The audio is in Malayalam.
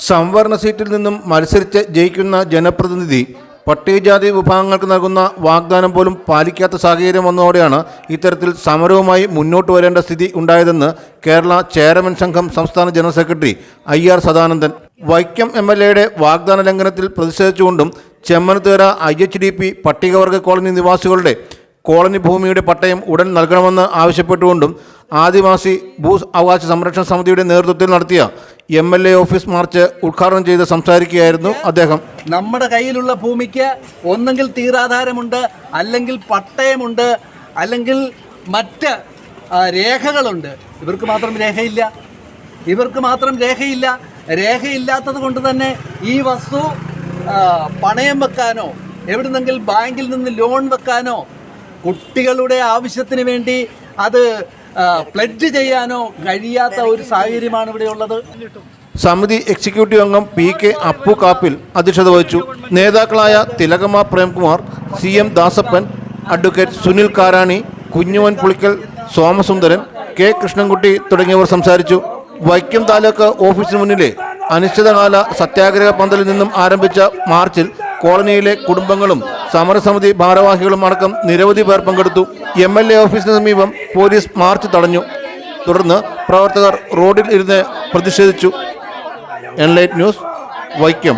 സംവരണ സീറ്റിൽ നിന്നും മത്സരിച്ച് ജയിക്കുന്ന ജനപ്രതിനിധി പട്ടികജാതി വിഭാഗങ്ങൾക്ക് നൽകുന്ന വാഗ്ദാനം പോലും പാലിക്കാത്ത സാഹചര്യം വന്നതോടെയാണ് ഇത്തരത്തിൽ സമരവുമായി മുന്നോട്ട് വരേണ്ട സ്ഥിതി ഉണ്ടായതെന്ന് കേരള ചേരമൻ സംഘം സംസ്ഥാന general secretary IR Sadanandan Vaikom MLAയുടെ വാഗ്ദാന ലംഘനത്തിൽ പ്രതിഷേധിച്ചുകൊണ്ടും ചെമ്മനത്തുകര IHDP പട്ടികവർഗ കോളനി നിവാസികളുടെ കോളനി ഭൂമിയുടെ പട്ടയം ഉടൻ നൽകണമെന്ന് ആവശ്യപ്പെട്ടുകൊണ്ടും ആദിവാസി ഭൂ അവകാശ സംരക്ഷണ സമിതിയുടെ നേതൃത്വത്തിൽ നടത്തിയ MLA ഓഫീസ് മാർച്ച് ഉദ്ഘാടനം ചെയ്ത് സംസാരിക്കുകയായിരുന്നു അദ്ദേഹം. നമ്മുടെ കയ്യിലുള്ള ഭൂമിക്ക് ഒന്നെങ്കിൽ തീരാധാരമുണ്ട്, അല്ലെങ്കിൽ പട്ടയമുണ്ട്, അല്ലെങ്കിൽ മറ്റ് രേഖകളുണ്ട്. ഇവർക്ക് മാത്രം രേഖയില്ല. രേഖയില്ലാത്തത് കൊണ്ട് തന്നെ ഈ വസ്തു പണയം വെക്കാനോ എവിടുന്നെങ്കിൽ ബാങ്കിൽ നിന്ന് ലോൺ വെക്കാനോ കുട്ടികളുടെ ആവശ്യത്തിന് വേണ്ടി അത് പ്ലെഡ്ജ് ചെയ്യാനോ കഴിയാത്ത ഒരു സാഹചര്യമാണ് ഇവിടെയുള്ളത്. സമിതി എക്സിക്യൂട്ടീവ് അംഗം PK അപ്പു കാപ്പിൽ അധ്യക്ഷത വഹിച്ചു. നേതാക്കളായ Thilakamma Premkumar, CM Dasappan, advocate Sunil Karani, Kunjuvan Pulickal, Somasundaran, K Krishnankutty തുടങ്ങിയവർ സംസാരിച്ചു. വൈക്കം താലൂക്ക് ഓഫീസിന് മുന്നിലെ അനിശ്ചിതകാല സത്യാഗ്രഹ പന്തലിൽ നിന്നും ആരംഭിച്ച മാർച്ചിൽ കോളനിയിലെ കുടുംബങ്ങളും സമരസമിതി ഭാരവാഹികളും അടക്കം നിരവധി പേർ പങ്കെടുത്തു. MLA ഓഫീസിന് സമീപം പോലീസ് മാർച്ച് തടഞ്ഞു. തുടർന്ന് പ്രവർത്തകർ റോഡിൽ ഇരുന്ന് പ്രതിഷേധിച്ചു. Enlight news, Vaikom.